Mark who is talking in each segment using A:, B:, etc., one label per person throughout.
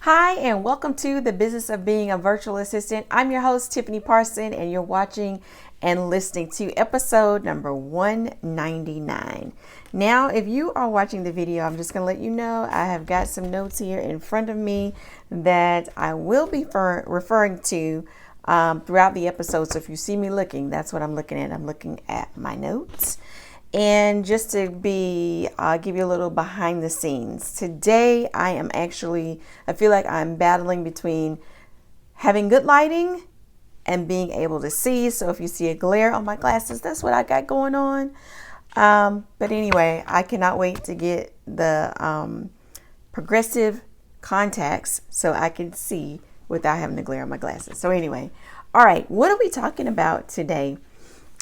A: Hi, and welcome to the Business of Being a Virtual Assistant. I'm your host, Tiffany Parson, and you're watching and listening to episode number 199. Now, if you are watching the video, I'm just going to let you know I have got some notes here in front of me that I will be referring to throughout the episode. So if you see me looking, that's what I'm looking at. I'm looking at my notes. And just to give you a little behind the scenes. Today, I feel like I'm battling between having good lighting and being able to see. So if you see a glare on my glasses, that's what I got going on. But anyway, I cannot wait to get the progressive contacts so I can see without having to glare on my glasses. So anyway, all right, what are we talking about today?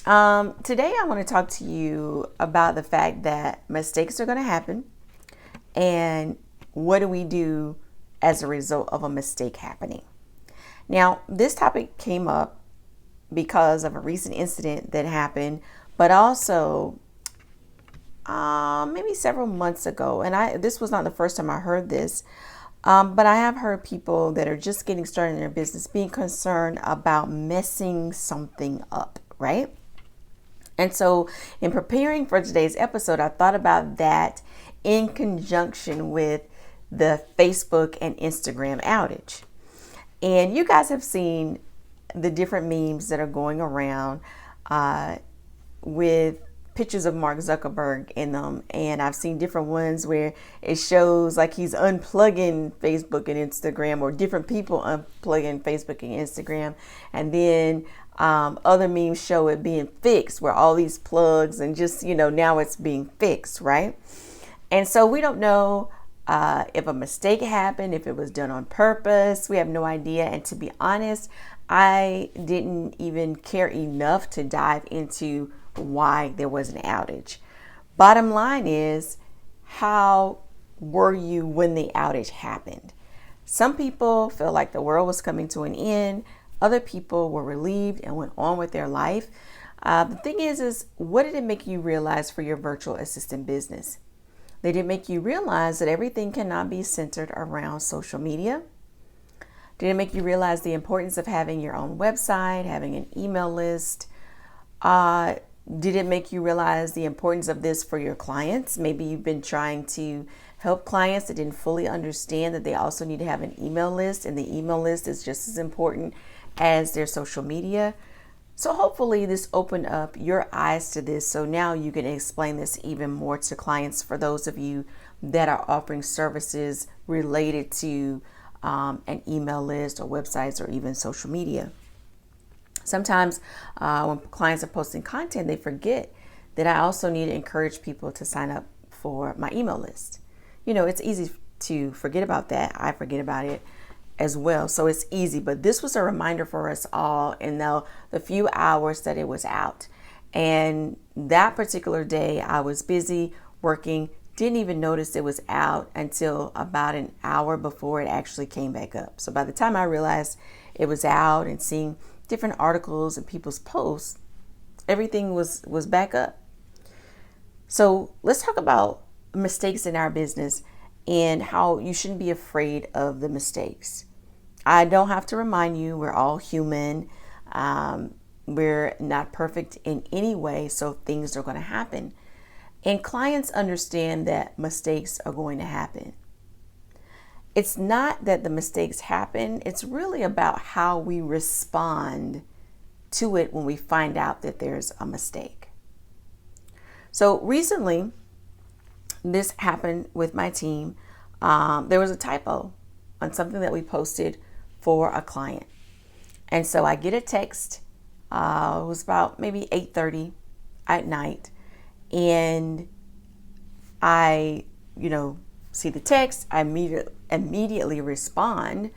A: Today I want to talk to you about the fact that mistakes are going to happen and what do we do as a result of a mistake happening. Now, this topic came up because of a recent incident that happened, but also maybe several months ago. And this was not the first time I heard this, but I have heard people that are just getting started in their business being concerned about messing something up, right? And so in preparing for today's episode, I thought about that in conjunction with the Facebook and Instagram outage. And you guys have seen the different memes that are going around with pictures of Mark Zuckerberg in them. And I've seen different ones where it shows like he's unplugging Facebook and Instagram, or different people unplugging Facebook and Instagram. And then other memes show it being fixed, where all these plugs and just, now it's being fixed, right? And so we don't know if a mistake happened, if it was done on purpose. We have no idea. And to be honest, I didn't even care enough to dive into why there was an outage. Bottom line is, how were you when the outage happened? Some people felt like the world was coming to an end. Other people were relieved and went on with their life. The thing is what did it make you realize for your virtual assistant business? Did it make you realize that everything cannot be centered around social media? Did it make you realize the importance of having your own website, having an email list? Did it make you realize the importance of this for your clients? Maybe you've been trying to help clients that didn't fully understand that they also need to have an email list, and the email list is just as important as their social media. So hopefully this opened up your eyes to this, so now you can explain this even more to clients, for those of you that are offering services related to an email list or websites or even social media. Sometimes when clients are posting content, they forget that I also need to encourage people to sign up for my email list. It's easy to forget about that. I forget about it as well. So it's easy. But this was a reminder for us all in the few hours that it was out. And that particular day, I was busy working, didn't even notice it was out until about an hour before it actually came back up. So by the time I realized it was out and seeing different articles and people's posts, everything was back up. So let's talk about mistakes in our business and how you shouldn't be afraid of the mistakes. I don't have to remind you, we're all human. We're not perfect in any way, so things are going to happen. And clients understand that mistakes are going to happen. It's not that the mistakes happen. It's really about how we respond to it when we find out that there's a mistake. So recently, this happened with my team. There was a typo on something that we posted for a client. And so I get a text. It was about maybe 8:30 at night. And I, see the text. I immediately respond,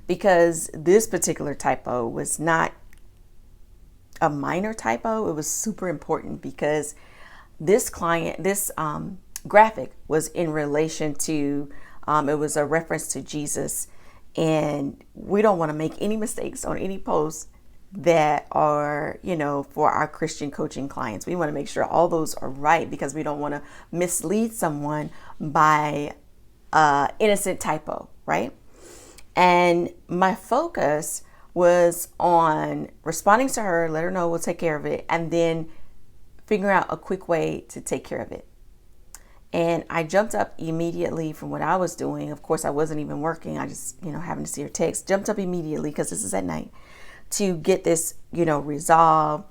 A: because this particular typo was not a minor typo. It was super important, because this graphic was in relation to, it was a reference to Jesus. And we don't want to make any mistakes on any posts that are, for our Christian coaching clients. We want to make sure all those are right, because we don't want to mislead someone by innocent typo, right? And my focus was on responding to her, let her know we'll take care of it, and then figure out a quick way to take care of it. And I jumped up immediately from what I was doing. Of course, I wasn't even working. I just, having to see her text, jumped up immediately because this is at night to get this, resolved.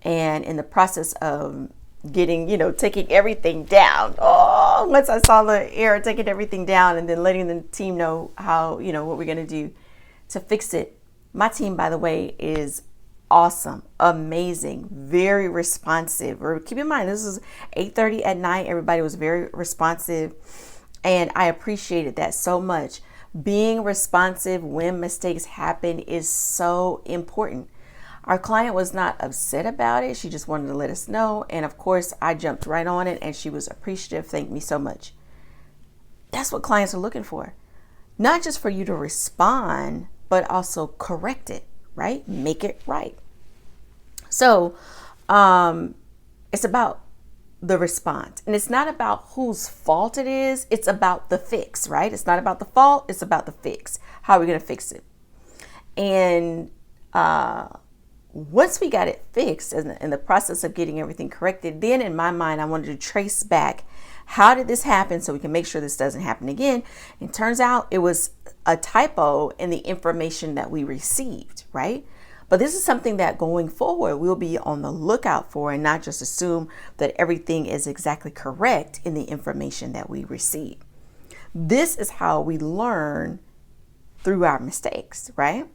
A: And in the process of getting, taking everything down. Oh, once I saw the error, taking everything down and then letting the team know how, what we're going to do to fix it. My team, by the way, is awesome, amazing, very responsive. Or keep in mind, this is 8:30 at night. Everybody was very responsive, and I appreciated that so much. Being responsive when mistakes happen is so important. Our client was not upset about it. She just wanted to let us know. And of course, I jumped right on it, and she was appreciative. Thanked me so much. That's what clients are looking for. Not just for you to respond, but also correct it. Right? Make it right. So it's about the response. And it's not about whose fault it is. It's about the fix, right? It's not about the fault. It's about the fix. How are we going to fix it? And once we got it fixed in the process of getting everything corrected, then in my mind, I wanted to trace back how did this happen so we can make sure this doesn't happen again. And turns out it was a typo in the information that we received, right? But this is something that going forward, we'll be on the lookout for and not just assume that everything is exactly correct in the information that we receive. This is how we learn through our mistakes, right?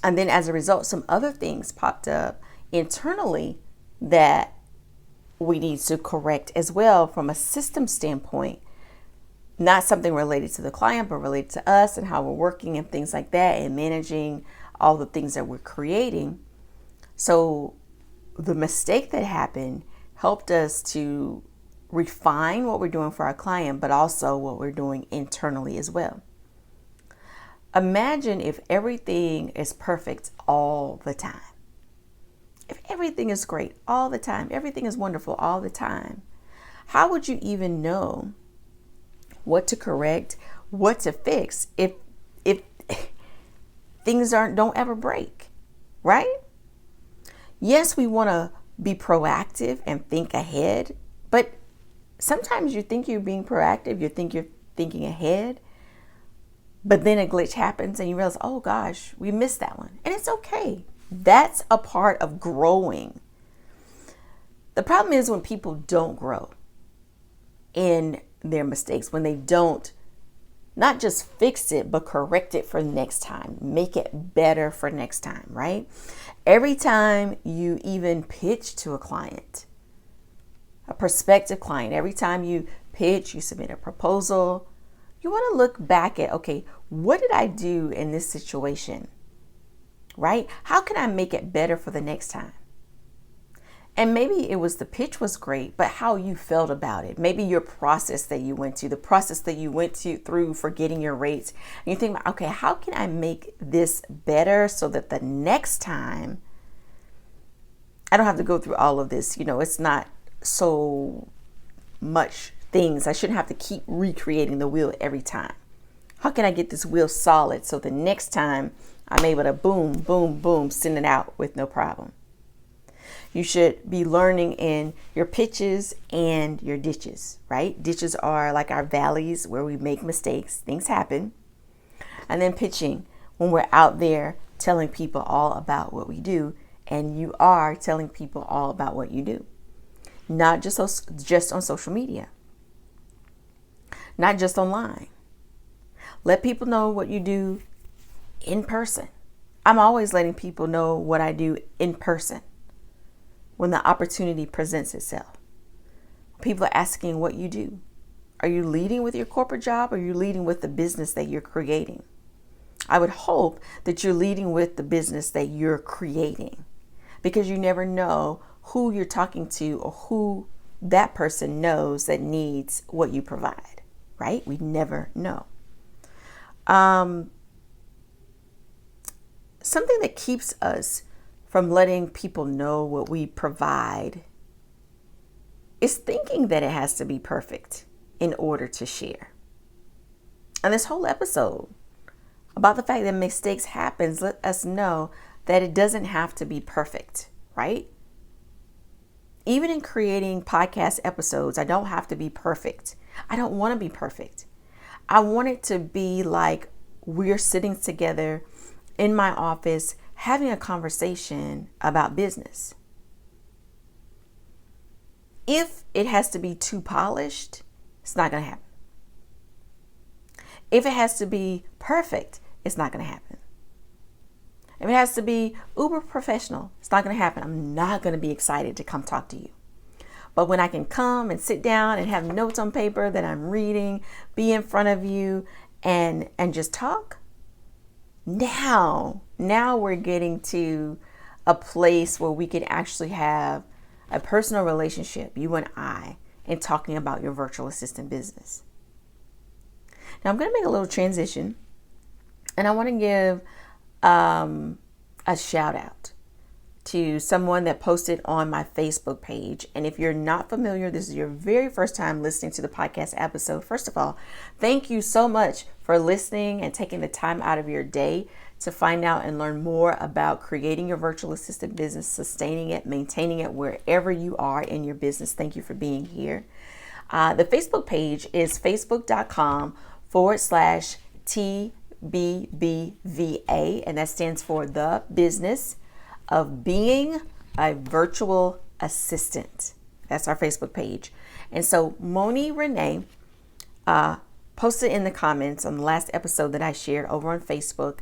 A: And then as a result, some other things popped up internally that we need to correct as well from a system standpoint. Not something related to the client, but related to us and how we're working and things like that and managing all the things that we're creating. So the mistake that happened helped us to refine what we're doing for our client, but also what we're doing internally as well. Imagine if everything is perfect all the time. If everything is great all the time, everything is wonderful all the time, how would you even know what to correct, what to fix if things don't ever break, right? Yes, we want to be proactive and think ahead, but sometimes you think you're being proactive, you think you're thinking ahead, but then a glitch happens and you realize, oh gosh, we missed that one. And it's okay. That's a part of growing. The problem is when people don't grow in their mistakes, when they don't not just fix it, but correct it for next time, make it better for next time, right? Every time you even pitch to a client, a prospective client, every time you pitch, you submit a proposal, you want to look back at, okay, what did I do in this situation? Right? How can I make it better for the next time? And maybe it was the pitch was great, but how you felt about it. Maybe your process that you went to, the process that you went through for getting your rates. And you think, okay, how can I make this better so that the next time I don't have to go through all of this? It's not so much things. I shouldn't have to keep recreating the wheel every time. How can I get this wheel solid so the next time I'm able to boom, boom, boom, send it out with no problem? You should be learning in your pitches and your ditches, right? Ditches are like our valleys where we make mistakes, things happen. And then pitching, when we're out there telling people all about what we do, and you are telling people all about what you do. Not just on social media, not just online. Let people know what you do in person. I'm always letting people know what I do in person when the opportunity presents itself. People are asking what you do. Are you leading with your corporate job or are you leading with the business that you're creating? I would hope that you're leading with the business that you're creating, because you never know who you're talking to or who that person knows that needs what you provide, right? We never know. Something that keeps us from letting people know what we provide is thinking that it has to be perfect in order to share. And this whole episode, about the fact that mistakes happens, let us know that it doesn't have to be perfect, right? Even in creating podcast episodes, I don't have to be perfect. I don't want to be perfect. I want it to be like we're sitting together in my office having a conversation about business. If it has to be too polished, it's not going to happen. If it has to be perfect, it's not going to happen. If it has to be uber professional, it's not going to happen. I'm not going to be excited to come talk to you. But when I can come and sit down and have notes on paper that I'm reading, be in front of you and just talk, now we're getting to a place where we can actually have a personal relationship, you and I, in talking about your virtual assistant business. Now I'm going to make a little transition, and I want to give a shout out to someone that posted on my Facebook page. And if you're not familiar, this is your very first time listening to the podcast episode. First of all, thank you so much for listening and taking the time out of your day to find out and learn more about creating your virtual assistant business, sustaining it, maintaining it wherever you are in your business. Thank you for being here. The Facebook page is facebook.com/TBBVA, and that stands for the business of being a virtual assistant. That's our Facebook page. And so Moni Renee posted in the comments on the last episode that I shared over on Facebook.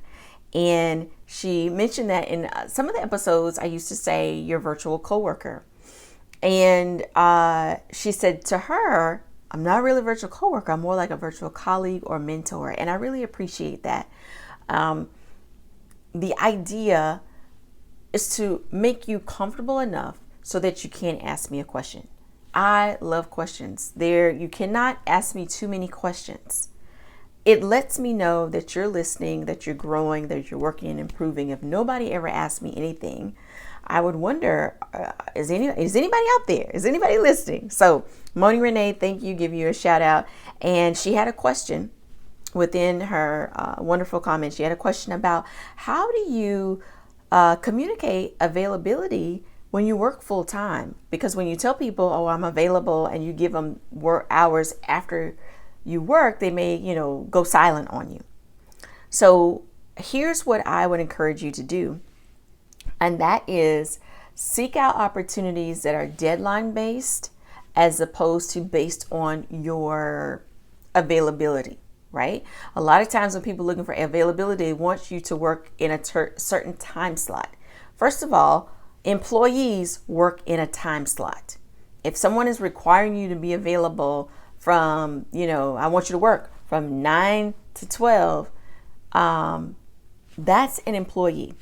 A: And she mentioned that in some of the episodes, I used to say your virtual coworker. And she said to her, I'm not really a virtual coworker. I'm more like a virtual colleague or mentor. And I really appreciate that. The idea is to make you comfortable enough so that you can ask me a question. I love questions. You cannot ask me too many questions. It lets me know that you're listening, that you're growing, that you're working and improving. If nobody ever asked me anything, I would wonder, is anybody out there? Is anybody listening? So Moni Renee, thank you, give you a shout out. And she had a question within her wonderful comment. She had a question about how do you communicate availability when you work full time? Because when you tell people, oh, I'm available, and you give them work hours after you work, they may, go silent on you. So here's what I would encourage you to do. And that is seek out opportunities that are deadline based as opposed to based on your availability, right? A lot of times when people are looking for availability, they want you to work in a certain time slot. First of all, employees work in a time slot. If someone is requiring you to be available from, I want you to work from 9 to 12, that's an employee.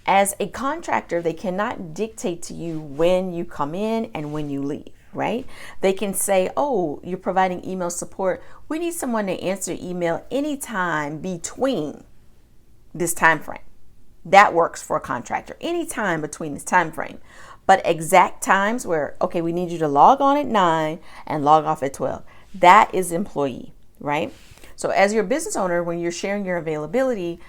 A: As a contractor, they cannot dictate to you when you come in and when you leave, right? They can say, oh, you're providing email support. We need someone to answer email anytime between this time frame. That works for a contractor, anytime between this time frame. But exact times where, okay, we need you to log on at 9 and log off at 12. That is employee, right? So as your business owner, when you're sharing your availability,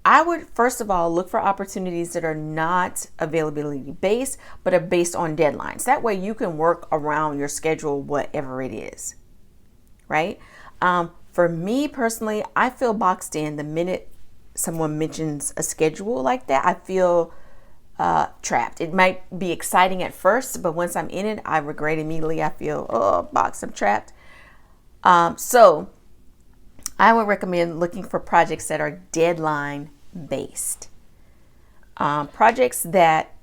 A: I would first of all look for opportunities that are not availability based, but are based on deadlines. That way you can work around your schedule, whatever it is, right? For me personally, I feel boxed in the minute someone mentions a schedule like that. I feel trapped. It might be exciting at first, but once I'm in it, I regret immediately. I feel, boxed, I'm trapped. So I would recommend looking for projects that are deadline based. Projects that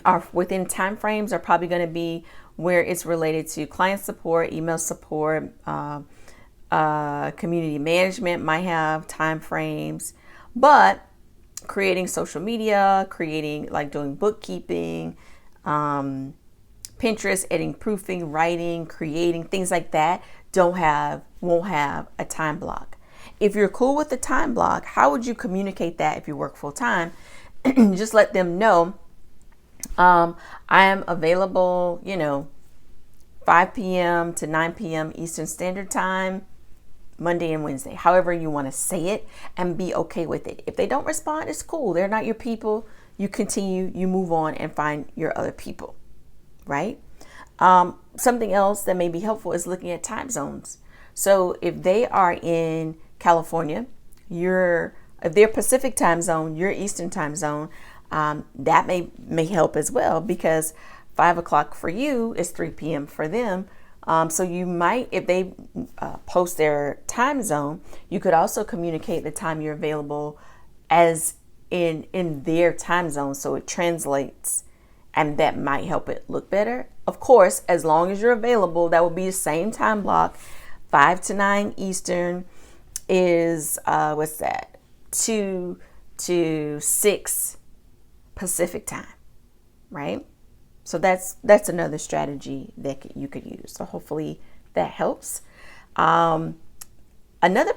A: are within time frames are probably going to be where it's related to client support, email support, community management might have time frames, but creating social media, doing bookkeeping, Pinterest, editing, proofing, writing, creating, things like that won't have a time block. If you're cool with the time block, how would you communicate that if you work full time? Just let them know, I am available, 5 p.m. to 9 p.m. Eastern Standard Time. Monday and Wednesday, however you want to say it, and be okay with it. If they don't respond, it's cool. They're not your people. You continue, you move on and find your other people, right? Something else that may be helpful is looking at time zones. So if they are in California, if they're Pacific time zone, you're Eastern time zone, that may help as well, because 5 o'clock for you is 3 p.m. for them. So you might, if they post their time zone, you could also communicate the time you're available as in their time zone, so it translates, and that might help it look better. Of course, as long as you're available, that will be the same time block. 5 to 9 Eastern is 2 to 6 Pacific time, right? So that's another strategy that you could use. So hopefully that helps. Another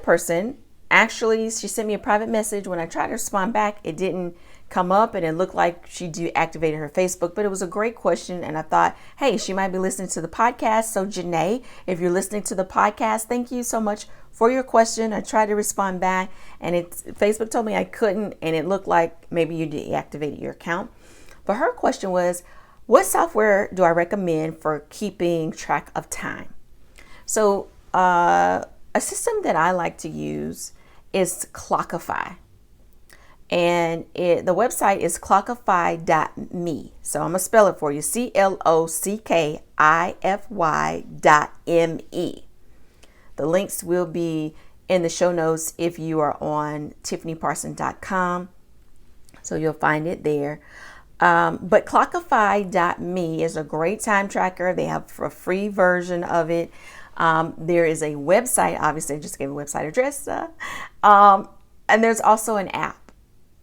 A: person, actually, she sent me a private message. When I tried to respond back, it didn't come up, and it looked like she deactivated her Facebook, but it was a great question. And I thought, hey, she might be listening to the podcast. So Janae, if you're listening to the podcast, thank you so much for your question. I tried to respond back, and Facebook told me I couldn't, and it looked like maybe you deactivated your account. But her question was, what software do I recommend for keeping track of time? So a system that I like to use is Clockify. And the website is clockify.me. So I'm going to spell it for you. CLOCKIFY.me. The links will be in the show notes if you are on tiffanyparson.com. So you'll find it there. But clockify.me is a great time tracker. They have a free version of it. There is a website, obviously I just gave a website address. And there's also an app.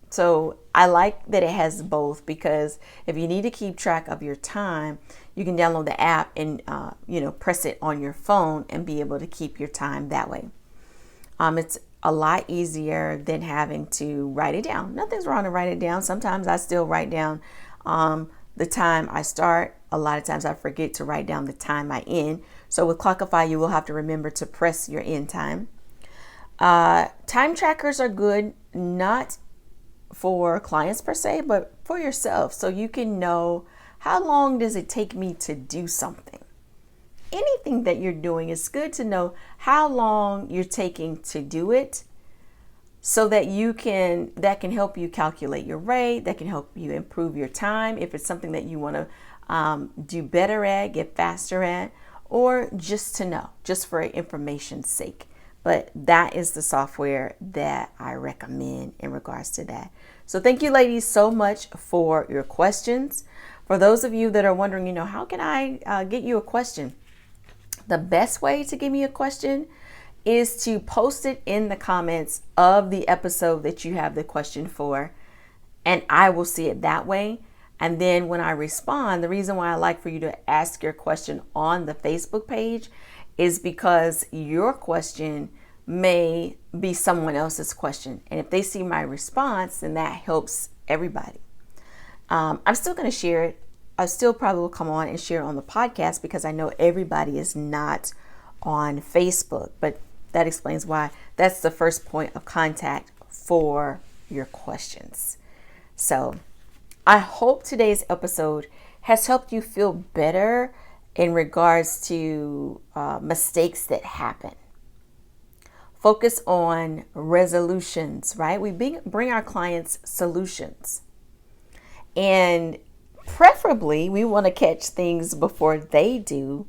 A: So I like that it has both, because if you need to keep track of your time, you can download the app and, press it on your phone and be able to keep your time that way. It's a lot easier than having to write it down. Nothing's wrong to write it down. Sometimes I still write down the time I start. A lot of times I forget to write down the time I end. So with Clockify, you will have to remember to press your end time. Time trackers are good, not for clients per se, but for yourself. So you can know, how long does it take me to do something? Anything that you're doing, is good to know how long you're taking to do it, so that that can help you calculate your rate, that can help you improve your time if it's something that you want to do better at, get faster at, or just to know, just for information's sake. But that is the software that I recommend in regards to that. So thank you, ladies, so much for your questions. For those of you that are wondering, how can I get you a question? The best way to give me a question is to post it in the comments of the episode that you have the question for, and I will see it that way. And then when I respond, the reason why I like for you to ask your question on the Facebook page is because your question may be someone else's question. And if they see my response, then that helps everybody. I'm still going to share it. I still probably will come on and share it on the podcast, because I know everybody is not on Facebook, but that explains why that's the first point of contact for your questions. So I hope today's episode has helped you feel better in regards to mistakes that happen. Focus on resolutions, right? We bring our clients solutions. And preferably, we want to catch things before they do.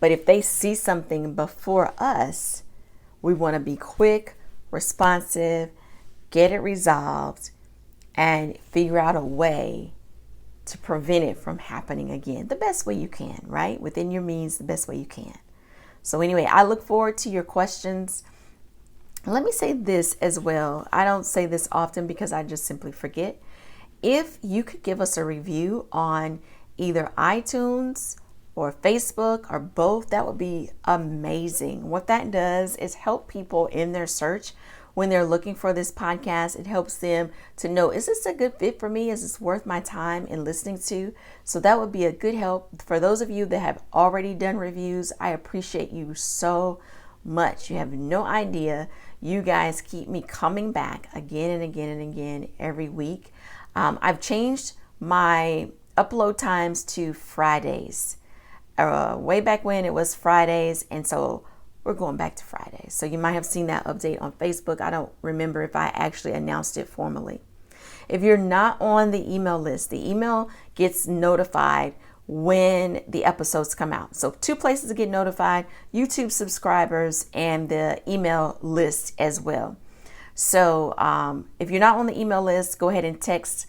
A: But if they see something before us, we want to be quick, responsive, get it resolved, and figure out a way to prevent it from happening again. The best way you can, right? Within your means, the best way you can. So anyway, I look forward to your questions. Let me say this as well. I don't say this often because I just simply forget. If you could give us a review on either iTunes or Facebook or both, that would be amazing. What that does is help people in their search when they're looking for this podcast. It helps them to know, is this a good fit for me? Is this worth my time in listening to? So that would be a good help. For those of you that have already done reviews, I appreciate you so much. You have no idea. You guys keep me coming back again and again and again every week. I've changed my upload times to Fridays. Way back when it was Fridays, and so we're going back to Fridays. So you might have seen that update on Facebook. I don't remember if I actually announced it formally. If you're not on the email list, the email gets notified when the episodes come out. So 2 places to get notified: YouTube subscribers and the email list as well. So if you're not on the email list, go ahead and text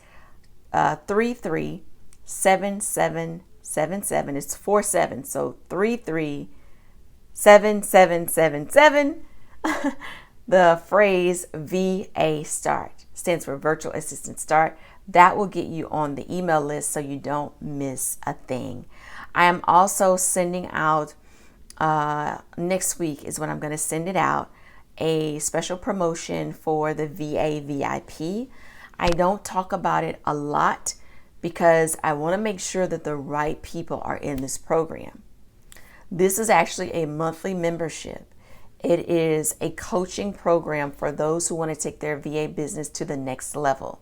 A: 337777. It's 47. So 337777. The phrase VA Start stands for Virtual Assistant Start. That will get you on the email list so you don't miss a thing. I am also sending out, next week is when I'm going to send it out, a special promotion for the VA VIP. I don't talk about it a lot because I want to make sure that the right people are in this program. This is actually a monthly membership. It is a coaching program for those who want to take their VA business to the next level.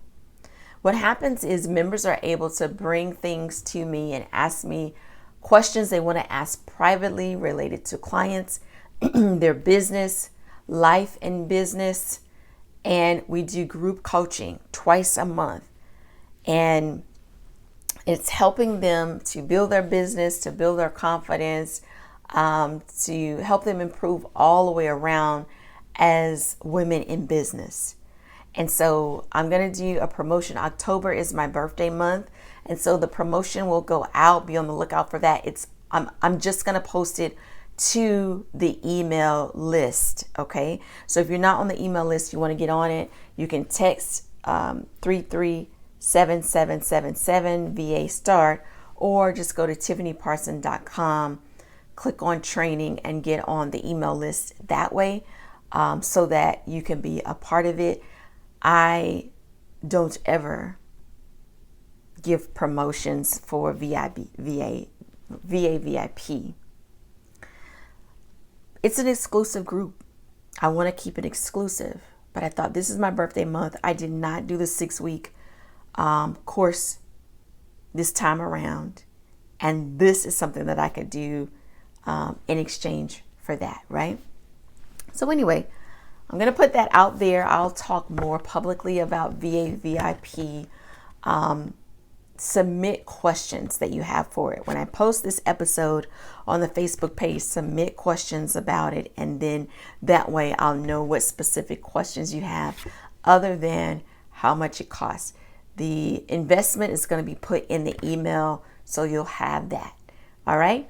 A: What happens is members are able to bring things to me and ask me questions they want to ask privately related to clients, their business, life and business. And we do group coaching twice a month. And it's helping them to build their business, to build their confidence, to help them improve all the way around as women in business. And so I'm going to do a promotion. October is my birthday month. And so the promotion will go out. Be on the lookout for that. I'm just going to post it to the email list. Okay. So if you're not on the email list, you want to get on it, you can text 337777 VA Start, or just go to tiffanyparson.com, click on training, and get on the email list that way, so that you can be a part of it. I don't ever give promotions for VA VIP. It's an exclusive group. I want to keep it exclusive, but I thought this is my birthday month. I did not do the 6-week course this time around, and this is something that I could do in exchange for that, right? So anyway, I'm going to put that out there. I'll talk more publicly about VA VIP. Submit questions that you have for it. When I post this episode on the Facebook page, submit questions about it, and then that way I'll know what specific questions you have other than how much it costs. The investment is going to be put in the email, so you'll have that. All right.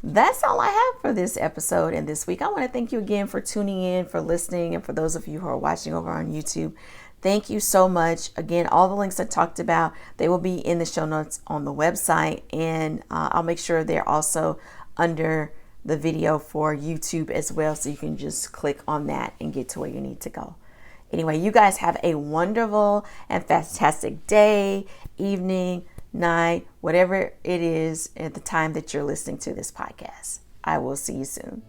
A: That's all I have for this episode and this week. I want to thank you again for tuning in, for listening, and for those of you who are watching over on YouTube. Thank you so much. Again, all the links I talked about, they will be in the show notes on the website, and I'll make sure they're also under the video for YouTube as well, so you can just click on that and get to where you need to go. Anyway, you guys have a wonderful and fantastic day, evening, night, whatever it is at the time that you're listening to this podcast. I will see you soon.